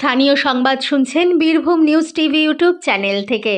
স্থানীয় সংবাদ শুনছেন Birbhum news TV YouTube channel থেকে।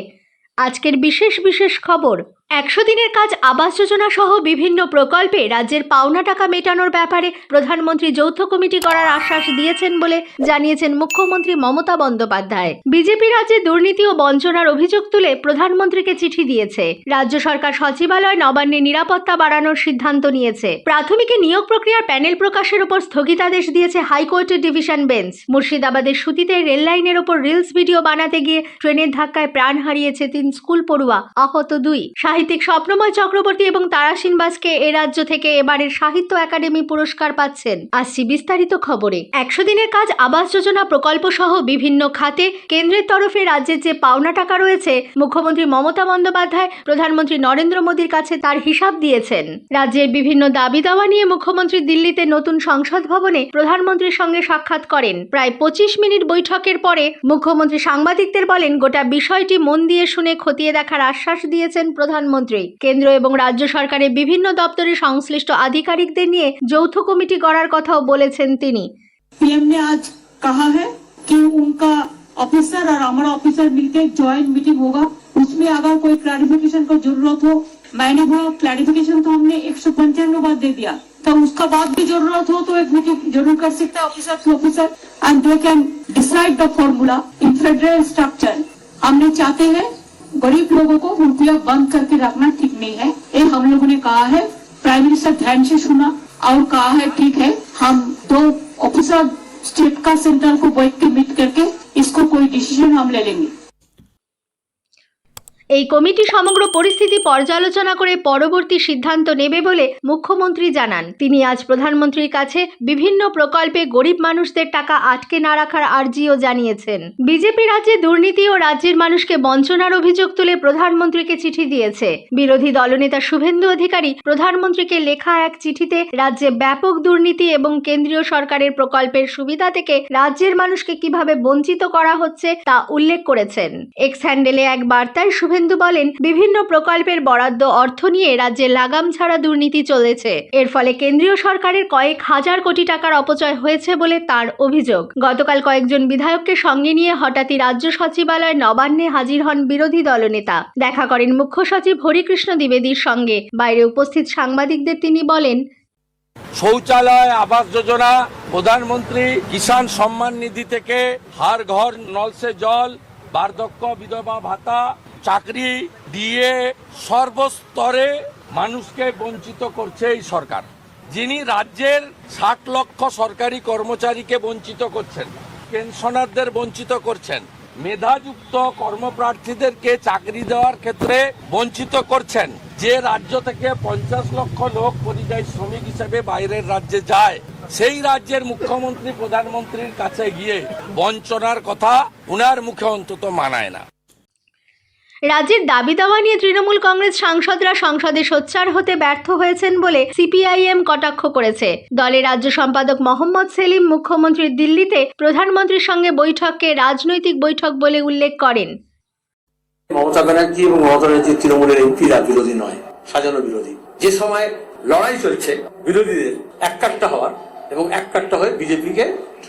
আজকের বিশেষ খবর, 100 দিনের কাজ আবাস যোজনা সহ বিভিন্ন প্রকল্পে রাজ্যের পাওনা টাকা মেটানোর ব্যাপারে প্রধানমন্ত্রী যৌথ কমিটি করার আশ্বাস দিয়েছেন বলে জানিয়েছেন মুখ্যমন্ত্রী মমতা বন্দ্যোপাধ্যায়। বিজেপি রাজ্যে দুর্নীতি ও বঞ্চনার অভিযোগ তুলে প্রধানমন্ত্রীকে চিঠি দিয়েছে। রাজ্য সরকার সচিবালয় নবান্নে নিরাপত্তা বাড়ানোর সিদ্ধান্ত নিয়েছে। প্রাথমিকে নিয়োগ প্রক্রিয়ার প্যানেল প্রকাশের উপর স্থগিতাদেশ দিয়েছে হাইকোর্টের ডিভিশন বেঞ্চ। মুর্শিদাবাদের সুতিতে রেল লাইনের ওপর রিলস ভিডিও বানাতে গিয়ে ট্রেনের ধাক্কায় প্রাণ হারিয়েছে 3 স্কুল পড়ুয়া, আহত 2। সাহিত্যিক স্বপ্নময় চক্রবর্তী এবং তারাশিন বাসকে এ রাজ্য থেকে এবারের সাহিত্য একাডেমি পুরস্কার পাচ্ছেন। আসছি বিস্তারিত খবরে। 100 দিনের কাজ আবাস যোজনা প্রকল্প সহ বিভিন্ন খাতে কেন্দ্রের তরফে রাজ্যের যে পাওনা টাকা রয়েছে, মুখ্যমন্ত্রী মমতা বন্দ্যোপাধ্যায় প্রধানমন্ত্রী নরেন্দ্র মোদীর কাছে তার হিসাব দিয়েছেন। রাজ্যের বিভিন্ন দাবি দাওয়া নিয়ে মুখ্যমন্ত্রী দিল্লিতে নতুন সংসদ ভবনে প্রধানমন্ত্রীর সঙ্গে সাক্ষাৎ করেন। প্রায় 25 মিনিট বৈঠকের পরে মুখ্যমন্ত্রী সাংবাদিকদের বলেন, গোটা বিষয়টি মন দিয়ে শুনে খতিয়ে দেখার আশ্বাস দিয়েছেন প্রধানমন্ত্রী। কেন্দ্র এবং রাজ্য সরকারের বিভিন্ন দপ্তরের সংশ্লিষ্ট আধিকারিকদের নিয়ে যৌথ কমিটি করার কথাও বলেছেন তিনি। पीएम ने आज कहा है कि उनका ऑफिसर और हमारा ऑफिसर मिलकर जॉइंट मीटिंग होगा, उसमें अगर कोई क्लैरिफिकेशन को जरूरत हो, मैंने वो क्लैरिफिकेशन तो हमने 195 बार दे दिया, तो उसका बाद भी जरूरत हो तो एक मीटिंग जरूर कर सकते हैं officer to officer, and they can decide the formula in federal structure. हमने चाहते हैं गरीब लोगों को रुपया बंद करके रखना ठीक नहीं है, ये हम लोगों ने कहा है। प्राइम मिनिस्टर ध्यान से सुना और कहा है ठीक है, हम 2 ऑफिसर स्टेट का सेंट्रल को बैठ के मीट करके इसको कोई डिसीजन हम ले लेंगे। এই কমিটি সমগ্র পরিস্থিতি পর্যালোচনা করে পরবর্তী সিদ্ধান্ত নেবে বলে মুখ্যমন্ত্রী জানান। তিনি আজ প্রধানমন্ত্রীর কাছে বিভিন্ন প্রকল্পে গরিব মানুষদের টাকা আটকে না রাখার আর্জিও জানিয়েছেন। বিজেপি রাজ্যে দুর্নীতি ও রাজ্যের মানুষকে বঞ্চনার অভিযোগ তুলে প্রধানমন্ত্রীকে চিঠি দিয়েছে। বিরোধী দলনেতা শুভেন্দু অধিকারী প্রধানমন্ত্রীকে লেখা এক চিঠিতে রাজ্যে ব্যাপক দুর্নীতি এবং কেন্দ্রীয় সরকারের প্রকল্পের সুবিধা থেকে রাজ্যের মানুষকে কিভাবে বঞ্চিত করা হচ্ছে তা উল্লেখ করেছেন। এক্স হ্যান্ডেলে এক বার্তায় শুভেন্দু বলেন, বিভিন্ন প্রকল্পের বরাদ্দ অর্থ নিয়ে রাজ্যে লাগাম ছাড়া দুর্নীতি চলেছে। এর ফলে কেন্দ্রীয় সরকারের কয়েক হাজার কোটি টাকার অপচয় হয়েছে বলে তার অভিযোগ। গতকাল কয়েকজন বিধায়ককে সঙ্গে নিয়ে হঠাৎই রাজ্য সচিবালয় নবান্নে হাজির হন বিরোধী দলনেতা। দেখা করেন মুখ্য সচিব হরিকৃষ্ণ দ্বিবেদীর সঙ্গে। বাইরে উপস্থিত সাংবাদিকদের তিনি বলেন, শৌচালয় আবাস যোজনা, প্রধানমন্ত্রী কিষাণ সম্মান নিধি থেকে হার ঘর নল সে জল, বার্ধক্য বিধবা ভাতা, চাকরি দিয়ে সর্বস্তরে মানুষকে বঞ্চিত করছে এই সরকার। যিনি রাজ্যের 60 লক্ষ সরকারি কর্মচারীকে বঞ্চিত করছেন, পেনশনারদের বঞ্চিত করছেন, মেধাযুক্ত কর্মপ্রার্থীদেরকে চাকরি দেওয়ার ক্ষেত্রে বঞ্চিত করছেন। যে রাজ্য থেকে 50 লক্ষ লোক পরিযায়ী শ্রমিক হিসেবে বাইরের রাজ্যে যায়, সেই রাজ্যের মুখ্যমন্ত্রী প্রধানমন্ত্রীর কাছে গিয়ে বঞ্চনার কথা উনার মুখে অন্তত মানায় না। রাজ্যের দাবি দাওয়া নিয়ে তৃণমূল কংগ্রেস সাংসদরা সংসদে সোচ্চার হতে ব্যর্থ হয়েছেন বলে সিপিআইএম কটাক্ষ করেছে। দলের রাজ্য সম্পাদক মোহাম্মদ সেলিম মুখ্যমন্ত্রীর দিল্লিতে প্রধানমন্ত্রীর সঙ্গে বৈঠককে রাজনৈতিক বৈঠক বলে উল্লেখ করেন। মমতা ব্যানার্জি এবং মমতা ব্যানার্জি তৃণমূলের এমপিরা বিরোধী নয়, সাজানো বিরোধী। যে সময় লড়াই চলছে বিরোধীদের এককাট্টা হওয়ার এবং এককাট্টা হয়ে বিজেপিকে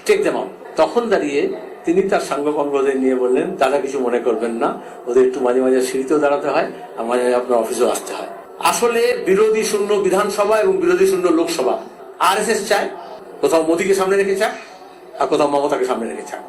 টেক দেম আউট, তখন দাঁড়িয়ে তিনি তার সাংগপাঙ্গদের নিয়ে বললেন, তারা কিছু মনে করবেন না, ওদের একটু মাঝে মাঝে সিঁড়িতেও দাঁড়াতে হয় আর মাঝে মাঝে আপনার অফিসেও আসতে হয়। আসলে বিরোধী শূন্য বিধানসভা এবং বিরোধী শূন্য লোকসভা আরএসএস চায়, কোথাও মোদীকে সামনে রেখে চায় আর কোথাও মমতাকে সামনে রেখে চায়।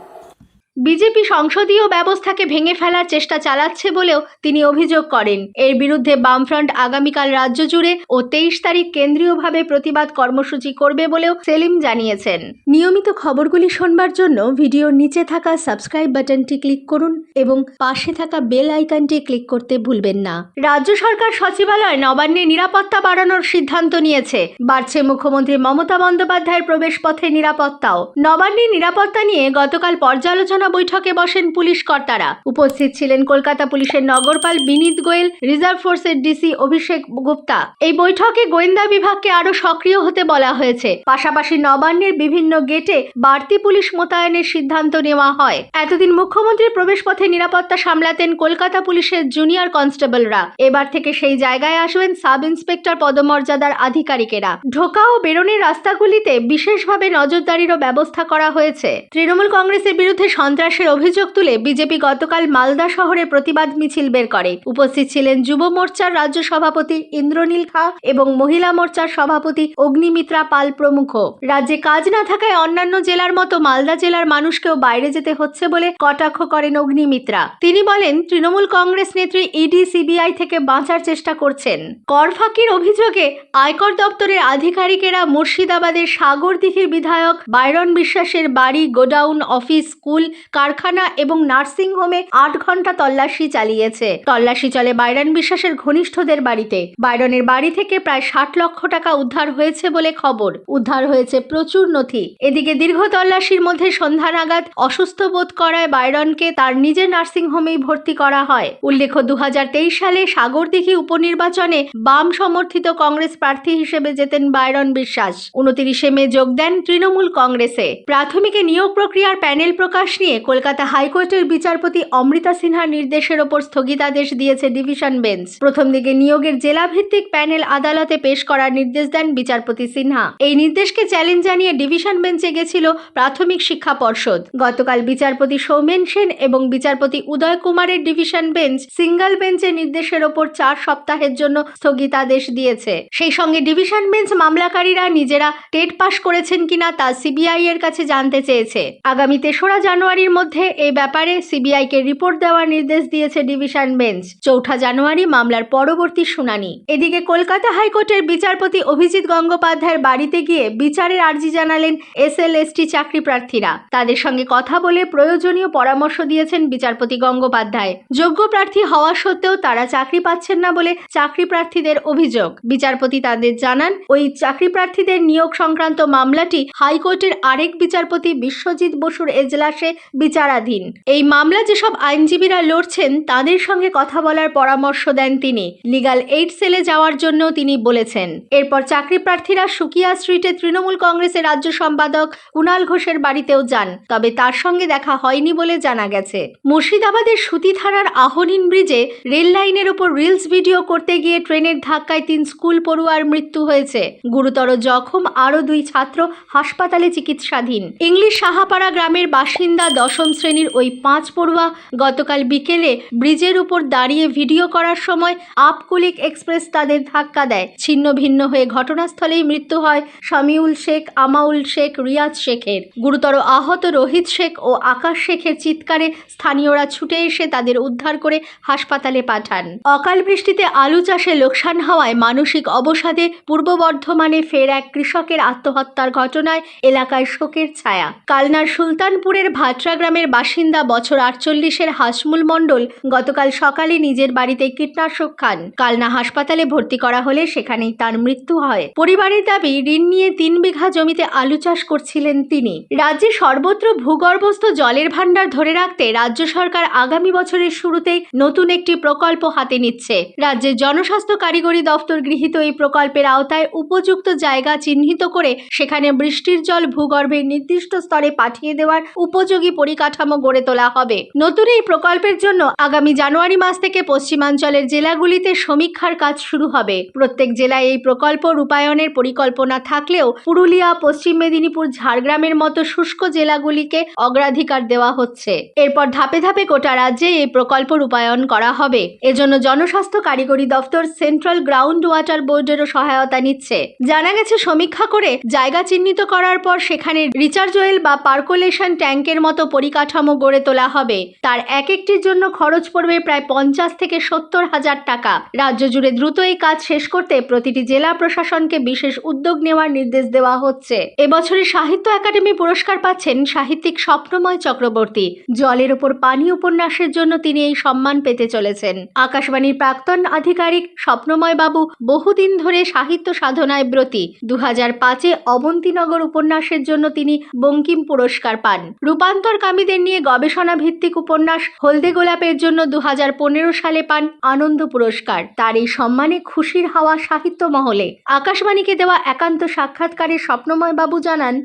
বিজেপি সংসদীয় ব্যবস্থাকে ভেঙে ফেলার চেষ্টা চালাচ্ছে বলেও তিনি অভিযোগ করেন। এর বিরুদ্ধে বামফ্রন্ট আগামীকাল রাজ্য জুড়ে ও 23 তারিখ কেন্দ্রীয়ভাবে প্রতিবাদ কর্মসূচি করবে বলেও সেলিম জানিয়েছেন। নিয়মিত খবরগুলি শোনবার জন্য ভিডিওর নিচে থাকা সাবস্ক্রাইব বাটনটি ক্লিক করুন এবং পাশে থাকা বেল আইকনটি ক্লিক করতে ভুলবেন না। রাজ্য সরকার সচিবালয় নবান্নে নিরাপত্তা বাড়ানোর সিদ্ধান্ত নিয়েছে। বাড়ছে মুখ্যমন্ত্রী মমতা বন্দ্যোপাধ্যায়ের প্রবেশপথে নিরাপত্তাও। নবান্নের নিরাপত্তা নিয়ে গতকাল পর্যালোচনা বৈঠকে বসেন পুলিশ কর্তারা। উপস্থিত ছিলেন কলকাতা পুলিশের নগরপাল বিনীত গোয়েল, রিজার্ভ ফোর্সের ডিসি অভিষেক গুপ্তা। এই বৈঠকে গোয়েন্দা বিভাগকে আরো সক্রিয় হতে বলা হয়েছে। পাশাপাশি নবান্নের বিভিন্ন গেটে বাড়তি পুলিশ মোতায়েনের সিদ্ধান্ত নেওয়া হয়। এতদিন মুখ্যমন্ত্রীর প্রবেশপথে নিরাপত্তা সামলাতেন কলকাতা পুলিশের জুনিয়র কনস্টেবলরা। এবার থেকে সেই জায়গায় আসবেন সাব ইন্সপেক্টর পদমর্যাদার আধিকারিকেরা। ঢোকা ও বেরোনোর রাস্তাগুলিতে বিশেষভাবে নজরদারিরও ব্যবস্থা করা হয়েছে। তৃণমূল কংগ্রেসের বিরুদ্ধে সন্ত্রাসের অভিযোগ তুলে বিজেপি গতকাল মালদা শহরে প্রতিবাদ মিছিল বের করে। উপস্থিত ছিলেন যুব মোর্চার রাজ্য সভাপতি ইন্দ্রনীল খা এবং মহিলা মোর্চার সভাপতি অগ্নিমিত্রা পাল প্রমুখ। রাজ্যে কাজ না থাকায় অন্যান্য জেলার মতো মালদা জেলার মানুষকেও বাইরে যেতে হচ্ছে বলে কটাক্ষ করেন অগ্নিমিত্রা। তিনি বলেন, তৃণমূল কংগ্রেস নেত্রী ইডি সিবিআই থেকে বাঁচার চেষ্টা করছেন। কর ফাঁকির অভিযোগে আয়কর দপ্তরের আধিকারিকেরা মুর্শিদাবাদের সাগরদিঘির বিধায়ক বাইরন বিশ্বাসের বাড়ি, গোডাউন, অফিস, স্কুল, কারখানা এবং নার্সিং হোমে 8 ঘন্টা তল্লাশি চালিয়েছে। তল্লাশি চলে বাইরন বিশ্বাসের ঘনিষ্ঠদের বাড়িতে। বাইরনের বাড়ি থেকে প্রায় 60 লক্ষ টাকা উদ্ধার হয়েছে বলে খবর। উদ্ধার হয়েছে প্রচুর নথি। এদিকে দীর্ঘ তল্লাশির মধ্যে সন্ধ্যা নাগাদ অসুস্থ বোধ করায় বাইরনকে তার নিজের নার্সিং হোমেই ভর্তি করা হয়। উল্লেখ্য, 2023 সালে সাগরদিঘি উপনির্বাচনে বাম সমর্থিত কংগ্রেস প্রার্থী হিসেবে জেতেন বাইরন বিশ্বাস। 29 মে যোগ দেন তৃণমূল কংগ্রেসে। প্রাথমিকে নিয়োগ প্রক্রিয়ার প্যানেল প্রকাশ নিয়ে কলকাতা হাইকোর্টের বিচারপতি অমৃতা সিনহার নির্দেশের ওপর স্থগিতাদেশ দিয়েছে ডিভিশন বেঞ্চ। প্রথম দিকে নিয়োগের জেলাভিত্তিক প্যানেল আদালতে পেশ করার নির্দেশ দেন বিচারপতি সিনহা। এই নির্দেশকে চ্যালেঞ্জ জানিয়ে ডিভিশন বেঞ্চে গেছিল প্রাথমিক শিক্ষা পর্ষদ। গতকাল বিচারপতি সৌমেন সেন এবং বিচারপতি উদয় কুমারের ডিভিশন বেঞ্চ সিঙ্গল বেঞ্চের নির্দেশের ওপর 4 সপ্তাহের জন্য স্থগিতাদেশ দিয়েছে। সেই সঙ্গে ডিভিশন বেঞ্চ মামলাকারীরা নিজেরা টেট পাস করেছেন কিনা তা সিবিআই এর কাছে জানতে চেয়েছে। আগামী 3রা জানুয়ারির মধ্যে এই ব্যাপারে সিবিআই কে রিপোর্ট দেওয়ার নির্দেশ দিয়েছে ডিভিশন বেঞ্চ। 4 জানুয়ারি মামলার পরবর্তী শুনানি। এদিকে কলকাতা হাইকোর্টের বিচারপতি অভিজিৎ গঙ্গোপাধ্যায়ের বাড়িতে গিয়ে বিচারের আর্জি জানালেন এসএলএসটি চাকরি প্রার্থীরা। তাদের সঙ্গে কথা বলে প্রয়োজনীয় পরামর্শ দিয়েছেন বিচারপতি গঙ্গোপাধ্যায়। যোগ্য প্রার্থী হওয়া সত্ত্বেও তারা চাকরি পাচ্ছেন না বলে চাকরি প্রার্থীদের অভিযোগ। বিচারপতি তাদের জানান, ওই চাকরি প্রার্থীদের নিয়োগ সংক্রান্ত মামলাটি হাইকোর্টের আরেক বিচারপতি বিশ্বজিৎ বসুর এজলাসে বিচারাধীন। এই মামলা যেসব আইনজীবীরা লড়ছেন তাদের সঙ্গে কথা বলার পরামর্শ দেন তিনি। লিগ্যাল এইড সেলে যাওয়ার জন্য তিনি বলেছেন। এরপর চাকরি প্রার্থীরা সুকিয়া স্ট্রিটে তৃণমূল কংগ্রেসের রাজ্য সম্পাদক কুণাল ঘোষের বাড়িতেও যান, তবে তার সঙ্গে দেখা হয়নি বলে জানা গেছে। মুর্শিদাবাদের সুতি থানার আহনিন ব্রিজে রেল লাইনের উপর রিলস ভিডিও করতে গিয়ে ট্রেনের ধাক্কায় 3 স্কুল পড়ুয়ার মৃত্যু হয়েছে। গুরুতর জখম আরও 2 ছাত্র হাসপাতালে চিকিৎসাধীন। ইংলিশ সাহাপাড়া গ্রামের বাসিন্দা 10ম শ্রেণীর ওই 5 পড়ুয়া গতকাল বিকেলে ব্রিজের উপর দাঁড়িয়ে ভিডিও করার সময় আপকুলিক এক্সপ্রেস তাদের ধাক্কা দেয়। ছিন্ন ভিন্ন হয়ে ঘটনাস্থলেই মৃত্যু হয় শামিউল শেখ, আমাউল শেখ, রিয়াজ শেখের। গুরুতর আহত রোহিত শেখ ও আকাশ শেখের চিৎকারে স্থানীয়রা ছুটে এসে তাদের উদ্ধার করে হাসপাতালে পাঠান। অকাল বৃষ্টিতে আলু চাষে লোকসান হওয়ায় মানসিক অবসাদে পূর্ব বর্ধমানে ফের এক কৃষকের আত্মহত্যার ঘটনায় এলাকায় শোকের ছায়া। কালনার সুলতানপুরের ভাটরা গ্রামের বাসিন্দা বছর 48-এর হাসমুল মণ্ডল গতকাল সকালে নিজের বাড়িতে কীটনাশক খান। কালনা হাসপাতালে ভর্তি করা হলে সেখানেই তার মৃত্যু হয়। পরিবারের দাবি, ঋণ নিয়ে 3 বিঘা জমিতে আলু চাষ করছিলেন তিনি। রাজ্যে সর্বত্র ভূগর্ভস্থ জলের ভান্ডার ধরে রাখতে রাজ্য সরকার আগামী বছরের শুরুতেই নতুন একটি প্রকল্প হাতে নিচ্ছে। রাজ্যের জনস্বাস্থ্য কারিগরি দপ্তর গৃহীত এই প্রকল্পের আওতায় উপযুক্ত জায়গা চিহ্নিত করে সেখানে বৃষ্টির জল ভূগর্ভের নির্দিষ্ট স্তরে পাঠিয়ে দেওয়ার উপযোগী পরিকাঠামো গড়ে তোলা হবে। নতুন এই প্রকল্পের জন্য আগামী জানুয়ারি মাস থেকে পশ্চিমাঞ্চলের জেলাগুলিতে সমীক্ষার কাজ শুরু হবে। প্রত্যেক জেলায় এই প্রকল্প রূপায়ণের পরিকল্পনা থাকলেও পুরুলিয়া, পশ্চিম মেদিনীপুর, ঝাড়গ্রামের মতো শুষ্ক জেলাগুলিকে অগ্রাধিকার দেওয়া হচ্ছে। এরপর ধাপে ধাপে গোটা রাজ্যে এই প্রকল্প রূপায়ণ করা হবে। এজন্য জনস্বাস্থ্য কারিগরি দপ্তর সেন্ট্রাল গ্রাউন্ড ওয়াটার বোর্ডেরও সহায়তা নিচ্ছে। জানা গেছে, সমীক্ষা করে জায়গা চিহ্নিত করার পর সেখানে রিচার্জ ওয়েল বা পার্কোলেশন ট্যাঙ্কের মতো পরিকাঠামো গড়ে তোলা হবে। তার এক একটির জন্য খরচ পড়বে প্রায় 50 থেকে 70 হাজার টাকা। রাজ্য জুড়ে দ্রুত এই কাজ শেষ করতে প্রতিটি জেলা প্রশাসনকে বিশেষ উদ্যোগ নেওয়ার নির্দেশ দেওয়া হচ্ছে। এবছরের সাহিত্য একাডেমি পুরস্কার পাচ্ছেন সাহিত্যিক স্বপ্নময় চক্রবর্তী। জলের ওপর পানি উপন্যাসের জন্য তিনি এই সম্মান পেতে চলেছেন। আকাশবাণীর প্রাক্তন আধিকারিক স্বপ্নময় বাবু বহুদিন ধরে সাহিত্য সাধনায় ব্রতী। 2005-এ অবন্তীনগর উপন্যাসের জন্য তিনি বঙ্কিম পুরস্কার পান। রূপান্তর পরিবর্তনকামীদের নিয়ে গবেষণা ভিত্তিক উপন্যাস হলদে গোলাপের জন্য 2015 সালে পান আনন্দ পুরস্কার। তার এই সম্মানে খুশির হাওয়া সাহিত্য মহলে। আকাশবাণীকে দেওয়া একান্ত সাক্ষাৎকারে স্বপ্নময় বাবু জানান,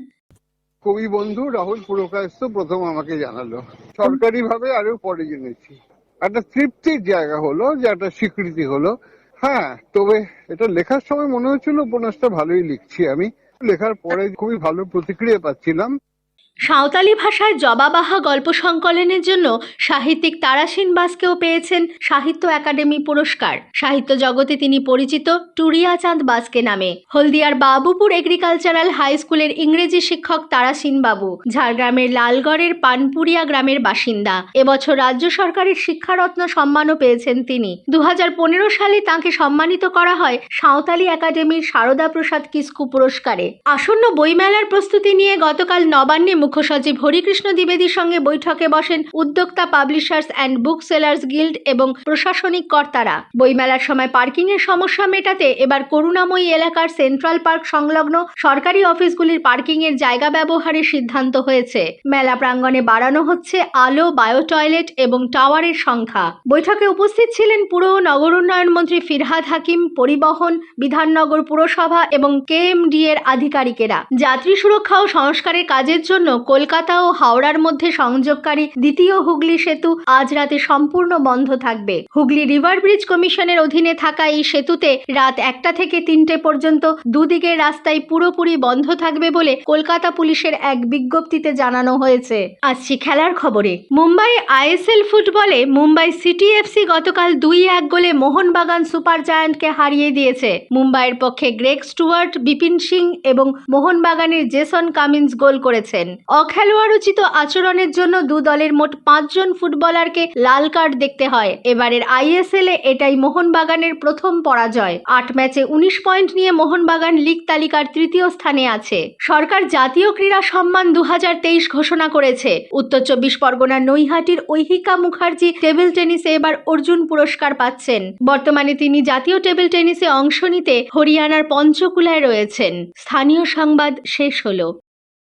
কবি বন্ধু রাহুল পুরকায়স্থ প্রথম আমাকে জানালো, সরকারিভাবে আরো পরে জেনেছি। একটা তৃপ্তির জায়গা হলো, যে একটা স্বীকৃতি হলো। হ্যাঁ, তবে এটা লেখার সময় মনে হচ্ছিল উপন্যাসটা ভালোই লিখছি আমি। লেখার পরে খুবই ভালো প্রতিক্রিয়া পাচ্ছিলাম। সাঁওতালি ভাষায় জবাবাহা গল্প সংকলনের জন্য সাহিত্যিক তারাশিন বাসকেও পেয়েছেন সাহিত্য একাডেমি পুরস্কার। সাহিত্য জগতে তিনি পরিচিত টুরিয়া চাঁদ বাসকে নামে। হলদিয়ার বাবুপুর এগ্রিকালচারাল হাই স্কুলের ইংরেজি শিক্ষক তারাশিন বাবু ঝাড়গ্রামের লালগড়ের পানপুরিয়া গ্রামের বাসিন্দা। এবছর রাজ্য সরকারের শিক্ষারত্ন সম্মানও পেয়েছেন তিনি। 2015 সালে তাঁকে সম্মানিত করা হয় সাঁওতালি একাডেমির সারদা প্রসাদ কিস্কু পুরস্কারে। আসন্ন বইমেলার প্রস্তুতি নিয়ে গতকাল নবান্নে মুখ্য সচিব হরিকৃষ্ণ দ্বিবেদীর সঙ্গে বৈঠকে বসেন উদ্যোক্তা publishers and book sellers guild এবং প্রশাসনিক কর্তারা। বইমেলার সময় পার্কিংয়ের সমস্যা মেটাতে এবার করুণাময়ী এলাকার সেন্ট্রাল পার্ক সংলগ্ন সরকারি অফিসগুলির পার্কিংয়ের জায়গা ব্যবহারের সিদ্ধান্ত হয়েছে। মেলা প্রাঙ্গণে বাড়ানো হচ্ছে আলো, বায়ো টয়লেট এবং টাওয়ারের সংখ্যা। বৈঠকে উপস্থিত ছিলেন পুর ও নগর উন্নয়ন মন্ত্রী ফিরহাদ হাকিম, পরিবহন, বিধাননগর পুরসভা এবং কেএমডি এর আধিকারিকেরা। যাত্রী সুরক্ষা ও সংস্কারের কাজের জন্য কলকাতা ও হাওড়ার মধ্যে সংযোগকারী দ্বিতীয় হুগলি সেতু আজ রাতে সম্পূর্ণ বন্ধ থাকবে। হুগলি রিভার ব্রিজ কমিশনের অধীনে থাকা এই সেতুতে রাত 1টা থেকে 3টে পর্যন্ত দুদিকের রাস্তায় পুরোপুরি বন্ধ থাকবে বলে কলকাতা পুলিশের এক বিজ্ঞপ্তিতে জানানো হয়েছে। আসছি খেলার খবরে। মুম্বাই আইএসএল ফুটবলে মুম্বাই সিটি এফসি গতকাল 2-1 গোলে মোহনবাগান সুপার জায়ান্টকে হারিয়ে দিয়েছে। মুম্বাইয়ের পক্ষে গ্রেগ স্টুয়ার্ট, বিপিন সিং এবং মোহনবাগানের জেসন কামিন্স গোল করেছেন। অখেলোয়াড়োচিত আচরণের জন্য দু দলের মোট 5 জন ফুটবলারকে লাল কার্ড দেখতে হয়। এবারের আইএসএল এ এটাই মোহনবাগানের প্রথম পরাজয়। 8 ম্যাচে 19 পয়েন্ট নিয়ে মোহনবাগান লিগ তালিকার 3য় স্থানে আছে। সরকার জাতীয় ক্রীড়া সম্মান 2023 ঘোষণা করেছে। উত্তর 24 পরগনার নৈহাটির ঐহিকা মুখার্জি টেবিল টেনিসে এবার অর্জুন পুরস্কার পাচ্ছেন। বর্তমানে তিনি জাতীয় টেবিল টেনিসে অংশ নিতে হরিয়ানার পঞ্চকুলায় রয়েছেন। স্থানীয় সংবাদ শেষ হলো।